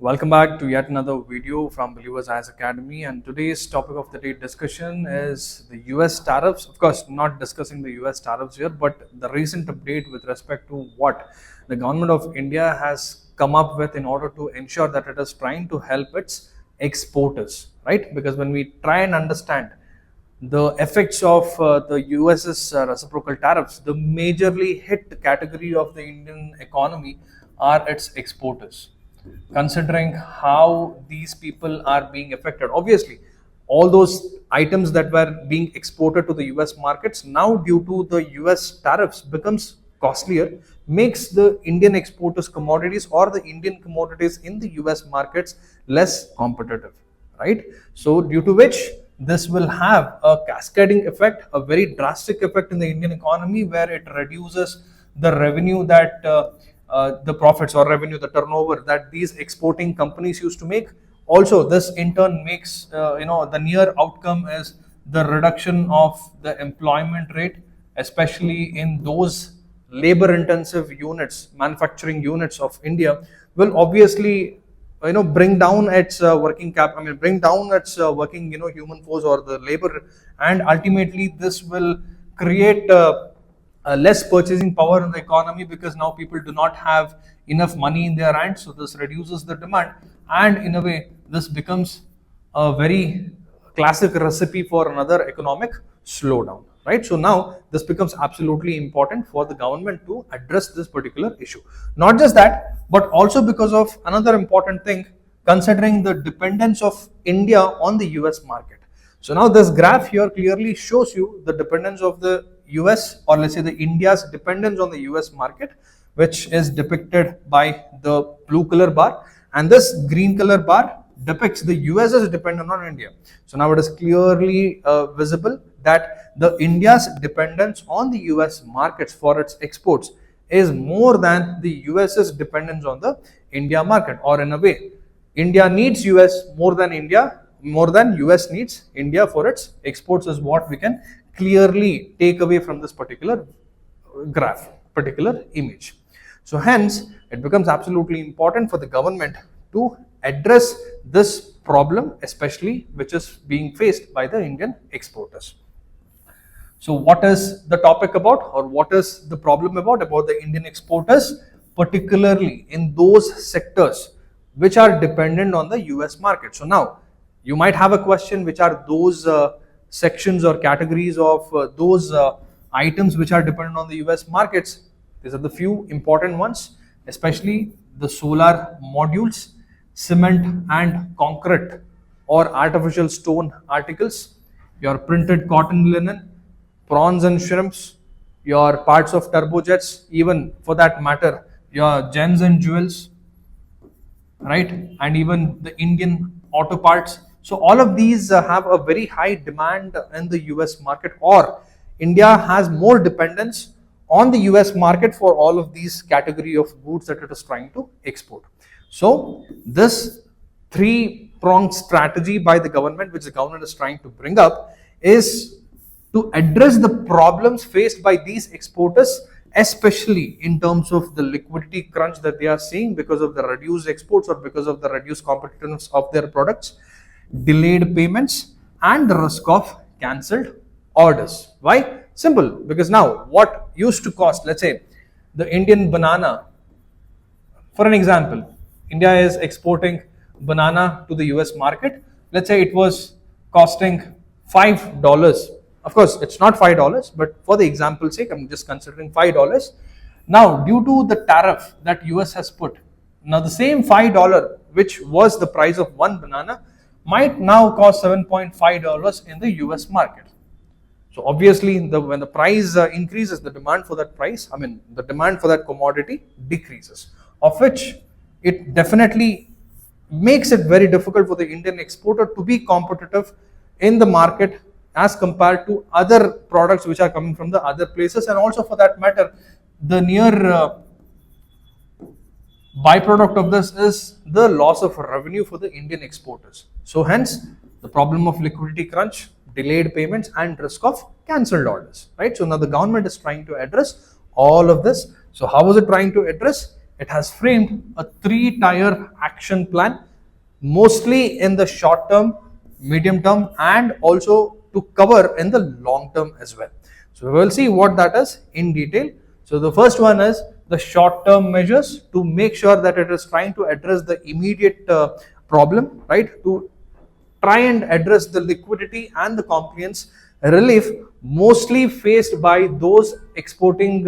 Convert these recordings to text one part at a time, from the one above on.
Welcome back to yet another video from Believers IAS Academy, and today's topic of the day discussion is the US tariffs. Of course, not discussing the US tariffs here, but the recent update with respect to what the government of India has come up with in order to ensure that it is trying to help its exporters, right? Because when we try and understand the effects of the US's reciprocal tariffs, the majorly hit category of the Indian economy are its exporters. Considering how these people are being affected, obviously, all those items that were being exported to the US markets now, due to the US tariffs, becomes costlier, makes the Indian exporters commodities or the Indian commodities in the US markets less competitive, right? So due to which this will have a cascading effect, a very drastic effect in the Indian economy, where it reduces the revenue that the profits or revenue, the turnover that these exporting companies used to make. Also, this in turn makes the near outcome is the reduction of the employment rate, especially in those labor intensive units, manufacturing units of India, will obviously bring down its bring down its working human force or the labor, and ultimately this will create less purchasing power in the economy, because now people do not have enough money in their hands. So this reduces the demand, and in a way this becomes a very classic recipe for another economic slowdown, right? So now this becomes absolutely important for the government to address this particular issue. Not just that, but also because of another important thing, considering the dependence of India on the US market. So now this graph here clearly shows you the dependence of the US, or let's say the India's dependence on the US market, which is depicted by the blue color bar, and this green color bar depicts the US as dependent on India. So now it is clearly visible that the India's dependence on the US markets for its exports is more than the US's dependence on the India market, or in a way, India needs US more than US needs India for its exports, is what we can clearly take away from this particular graph, particular image. So hence, it becomes absolutely important for the government to address this problem, especially which is being faced by the Indian exporters. So what is the topic about, or what is the problem about the Indian exporters, particularly in those sectors which are dependent on the US market? So now you might have a question, which are those sections or categories of those items which are dependent on the US markets. These are the few important ones, especially the solar modules, cement and concrete or artificial stone articles, your printed cotton linen, prawns and shrimps, your parts of turbojets, even for that matter, your gems and jewels, right? And even the Indian auto parts. So all of these have a very high demand in the US market, or India has more dependence on the US market for all of these category of goods that it is trying to export. So this three-pronged strategy by the government, which the government is trying to bring up, is to address the problems faced by these exporters, especially in terms of the liquidity crunch that they are seeing because of the reduced exports or because of the reduced competitiveness of their products, delayed payments, and the risk of cancelled orders. Why? Simple, because now what used to cost, let's say the Indian banana, for an example, India is exporting banana to the US market. Let's say it was costing $5. Of course, it's not $5, but for the example's sake, I'm just considering $5. Now, due to the tariff that US has put, now the same $5, which was the price of one banana, might now cost $7.5 in the US market. So obviously, when the price increases, the demand for that the demand for that commodity decreases, of which it definitely makes it very difficult for the Indian exporter to be competitive in the market as compared to other products which are coming from the other places. And also, for that matter, the near byproduct of this is the loss of revenue for the Indian exporters. So hence, the problem of liquidity crunch, delayed payments, and risk of cancelled orders, right? So now the government is trying to address all of this. So how is it trying to address? it has framed a three-tier action plan, mostly in the short term, medium term, and also to cover in the long term as well. So we will see what that is in detail. So the first one is the short term measures to make sure that it is trying to address the immediate problem, right? To try and address the liquidity and the compliance relief mostly faced by those exporting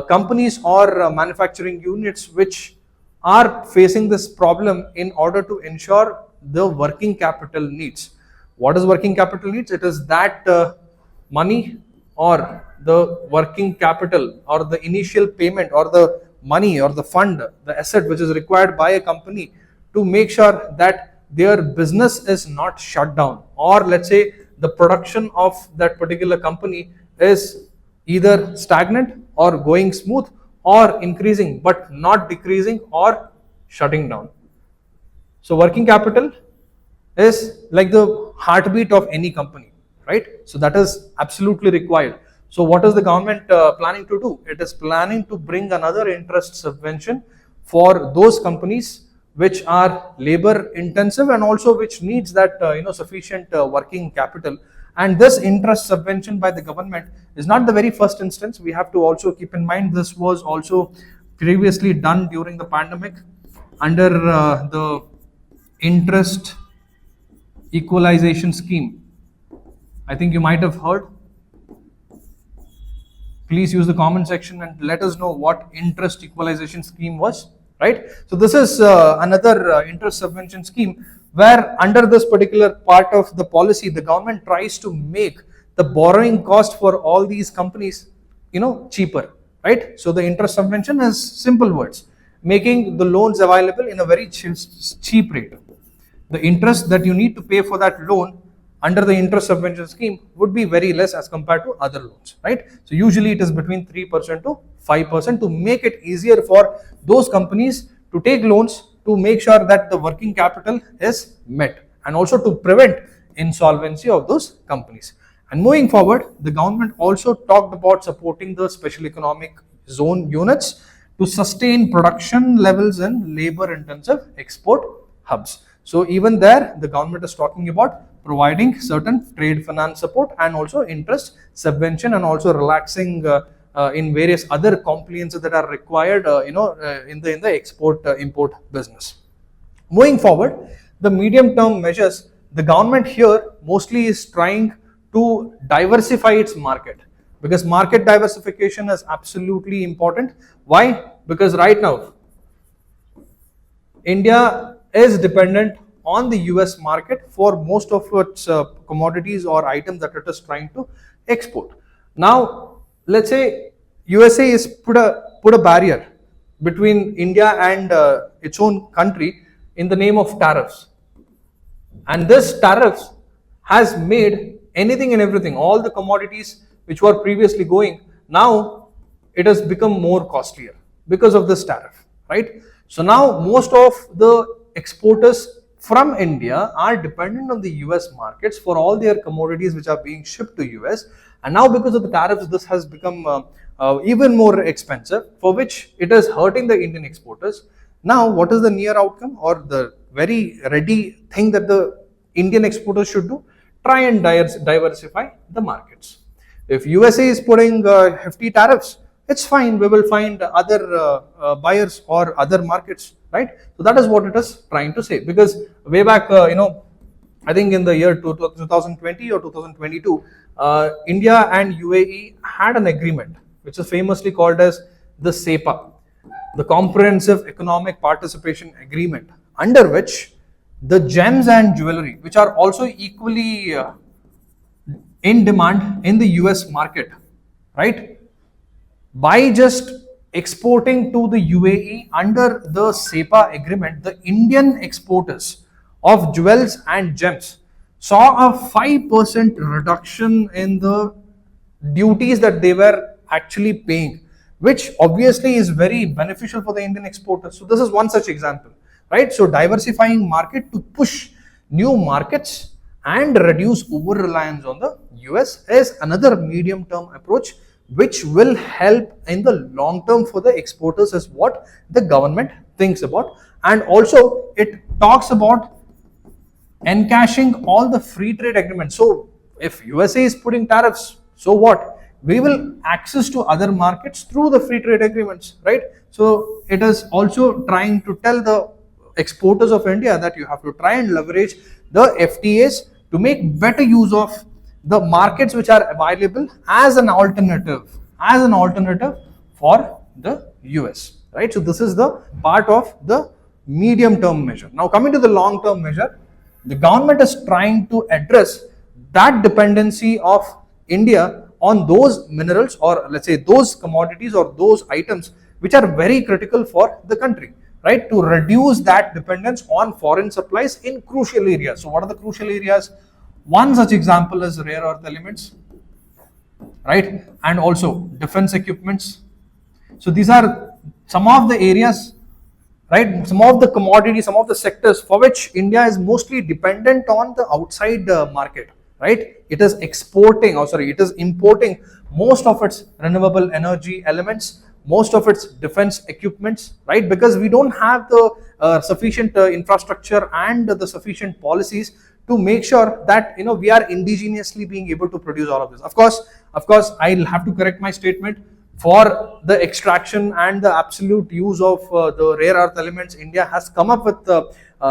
companies or manufacturing units which are facing this problem in order to ensure the working capital needs. What is working capital needs? It is that money or the working capital or the initial payment or the money or the fund, the asset which is required by a company to make sure that their business is not shut down, or let's say the production of that particular company is either stagnant or going smooth or increasing but not decreasing or shutting down. So working capital is like the heartbeat of any company, right? So that is absolutely required. So what is the government planning to do? It is planning to bring another interest subvention for those companies which are labor intensive and also which needs that sufficient working capital. And this interest subvention by the government is not the very first instance. We have to also keep in mind this was also previously done during the pandemic under the interest equalization scheme. I think you might have heard. Please use the comment section and let us know what interest equalization scheme was, right? So this is another interest subvention scheme where under this particular part of the policy, the government tries to make the borrowing cost for all these companies, cheaper, right? So the interest subvention is simple words, making the loans available in a very cheap rate. The interest that you need to pay for that loan under the interest subvention scheme would be very less as compared to other loans, right? So usually it is between 3% to 5% to make it easier for those companies to take loans to make sure that the working capital is met and also to prevent insolvency of those companies. And moving forward, the government also talked about supporting the special economic zone units to sustain production levels in labor intensive export hubs. So even there, the government is talking about providing certain trade finance support and also interest subvention and also relaxing in various other compliances that are required in the export import business. Moving forward, the medium term measures, the government here mostly is trying to diversify its market, because market diversification is absolutely important. Why? Because right now India is dependent on the US market for most of its commodities or items that it is trying to export. Now, let's say USA is put a barrier between India and its own country in the name of tariffs. And this tariffs has made anything and everything, all the commodities which were previously going, now it has become more costlier because of this tariff, right? So now most of the exporters from India are dependent on the US markets for all their commodities which are being shipped to US, and now because of the tariffs this has become even more expensive, for which it is hurting the Indian exporters. Now what is the near outcome or the very ready thing that the Indian exporters should do? Try and diversify the markets. If USA is putting hefty tariffs, it's fine, we will find other buyers or other markets, right? So that is what it is trying to say, because way back, I think in the year 2020 or 2022, India and UAE had an agreement which is famously called as the SEPA, the Comprehensive Economic Participation Agreement, under which the gems and jewelry, which are also equally in demand in the US market, right? By just exporting to the UAE under the SEPA agreement, the Indian exporters of jewels and gems saw a 5% reduction in the duties that they were actually paying, which obviously is very beneficial for the Indian exporters. So this is one such example, right? So diversifying market to push new markets and reduce over reliance on the US is another medium term approach which will help in the long term for the exporters, is what the government thinks about. And also it talks about encashing all the free trade agreements. So if USA is putting tariffs, so what? We will access to other markets through the free trade agreements, right? So it is also trying to tell the exporters of India that you have to try and leverage the FTAs to make better use of the markets which are available as an alternative for the US, right? So this is the part of the medium term measure. Now coming to the long term measure, the government is trying to address that dependency of India on those minerals, or let's say those commodities or those items which are very critical for the country, right? To reduce that dependence on foreign supplies in crucial areas. So what are the crucial areas? One such example is rare earth elements, right? And also defense equipments. So these are some of the areas, right? Some of the commodities, some of the sectors for which India is mostly dependent on the outside market, right? It is exporting, it is importing most of its renewable energy elements, most of its defense equipments, right? Because we don't have the sufficient infrastructure and the sufficient policies to make sure that we are indigenously being able to produce all of this. Of course, I'll have to correct my statement. For the extraction and the absolute use of the rare earth elements, India has come up with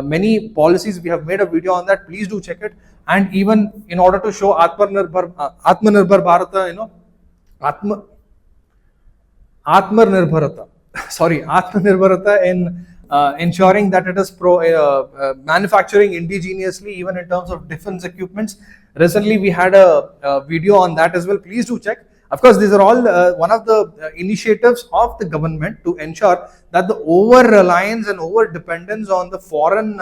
many policies. We have made a video on that. Please do check it. And even in order to show Atmanirbhar Bharata, Atmanirbharata in ensuring that it is manufacturing indigenously, even in terms of defense equipments. Recently, we had a video on that as well. Please do check. Of course, these are all one of the initiatives of the government to ensure that the over-reliance and over-dependence on the foreign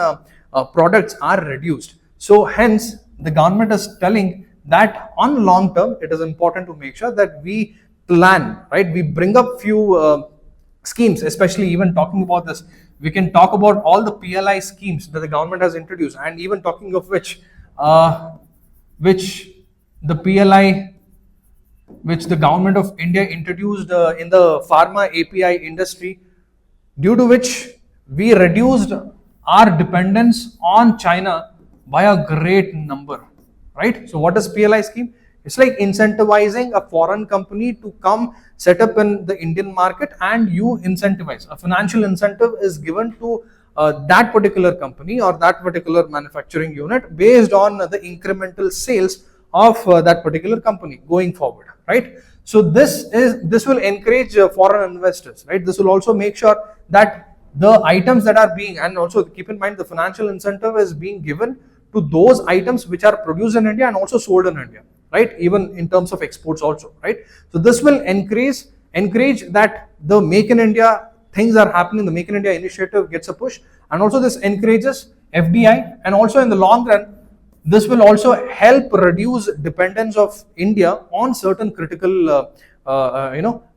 products are reduced. So hence, the government is telling that on long term, it is important to make sure that we plan, right? We bring up few schemes, especially even talking about this. We can talk about all the PLI schemes that the government has introduced, and even talking of which the PLI which the government of India introduced in the pharma API industry, due to which we reduced our dependence on China by a great number, right? So what is PLI scheme? It's like incentivizing a foreign company to come set up in the Indian market, and you incentivize. A financial incentive is given to that particular company or that particular manufacturing unit based on the incremental sales of that particular company going forward, right? So this will encourage foreign investors, right? This will also make sure that the items that are being, and also keep in mind the financial incentive is being given to those items which are produced in India and also sold in India, right? Even in terms of exports also, right? So this will encourage that the Make in India things are happening, the Make in India initiative gets a push, and also this encourages FDI, and also in the long run, this will also help reduce dependence of India on certain critical,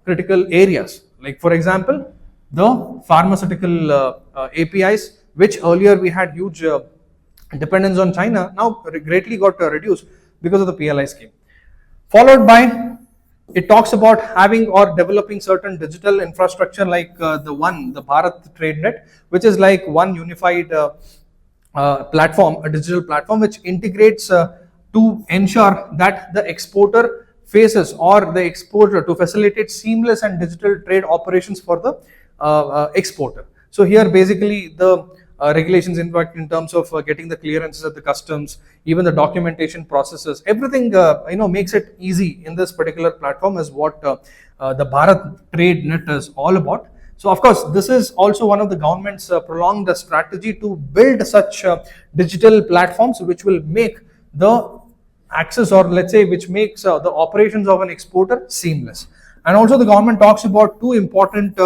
critical areas. Like for example, the pharmaceutical APIs, which earlier we had huge dependence on China, now greatly got reduced because of the PLI scheme. Followed by, it talks about having or developing certain digital infrastructure like the Bharat Trade Net, which is like one unified platform, a digital platform which integrates to ensure that the exporter faces or the exporter to facilitate seamless and digital trade operations for the exporter. So here basically the regulations in terms of getting the clearances at the customs, even the documentation processes, everything makes it easy in this particular platform is what the Bharat Trade Net is all about. So of course, this is also one of the government's prolonged strategy to build such digital platforms which will make the access, or let's say which makes the operations of an exporter seamless. And also the government talks about two important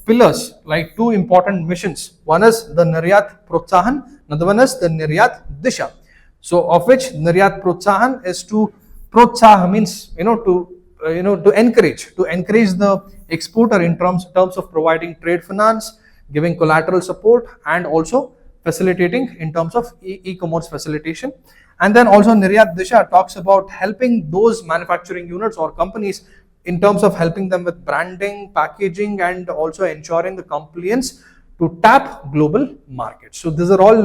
pillars, like two important missions. One is the Niryat Protsahan, another one is the Niryat Disha. So of which Niryat Protsahan is to Protsah means to encourage the exporter in terms of providing trade finance, giving collateral support, and also facilitating in terms of e-commerce facilitation. And then also Niryat Disha talks about helping those manufacturing units or companies in terms of helping them with branding, packaging, and also ensuring the compliance to tap global markets. So these are all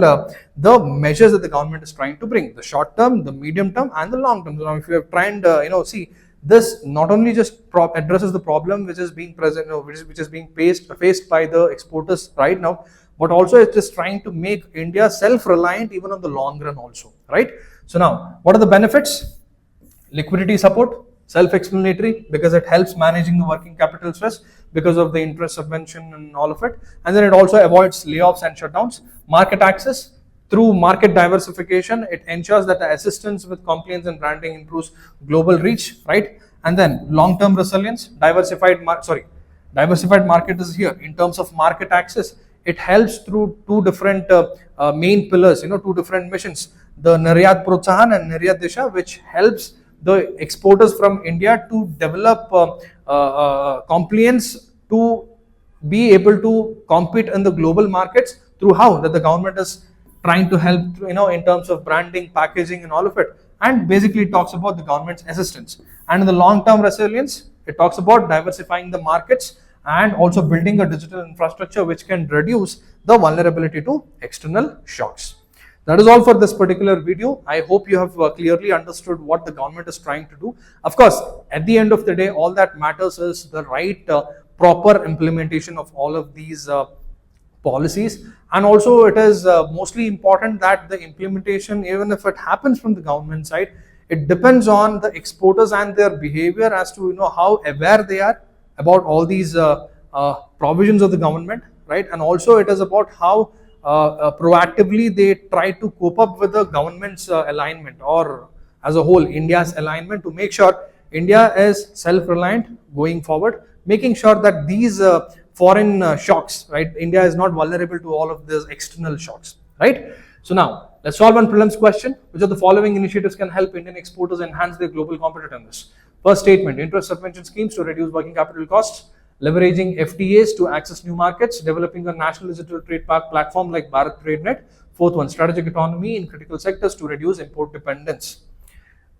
the measures that the government is trying to bring: the short term, the medium term, and the long term. So now, if you have tried, see, this not only just addresses the problem which is being present, which is being faced by the exporters right now, but also it is trying to make India self-reliant even on the long run also, right? So now, what are the benefits? Liquidity support, self-explanatory, because it helps managing the working capital stress because of the interest subvention and all of it. And then it also avoids layoffs and shutdowns. Market access, through market diversification, it ensures that the assistance with compliance and branding improves global reach, right? And then long-term resilience, diversified market is here. In terms of market access, it helps through two different main pillars, two different missions: the Niryat Protsahan and Niryat Disha, which helps the exporters from India to develop compliance to be able to compete in the global markets through how that the government is trying to help, in terms of branding, packaging, and all of it. And basically it talks about the government's assistance. And in the long-term resilience, it talks about diversifying the markets and also building a digital infrastructure which can reduce the vulnerability to external shocks. That is all for this particular video. I hope you have clearly understood what the government is trying to do. Of course, at the end of the day, all that matters is the right proper implementation of all of these policies. And also it is mostly important that the implementation, even if it happens from the government side, it depends on the exporters and their behavior as to how aware they are about all these provisions of the government, right? And also it is about how proactively they try to cope up with the government's alignment, or as a whole India's alignment, to make sure India is self-reliant going forward, making sure that these foreign shocks, right, India is not vulnerable to all of these external shocks, right? So now let's solve one prelims question: which of the following initiatives can help Indian exporters enhance their global competitiveness? First statement: interest subvention schemes to reduce working capital costs, leveraging FTAs to access new markets, developing a national digital trade platform like Bharat TradeNet. Fourth one: strategic autonomy in critical sectors to reduce import dependence.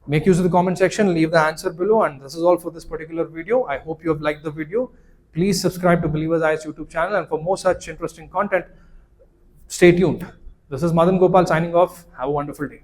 Make use of the comment section, leave the answer below. And this is all for this particular video. I hope you have liked the video. Please subscribe to Believers IAS YouTube channel, and for more such interesting content, stay tuned. This is Madan Gopal signing off. Have a wonderful day.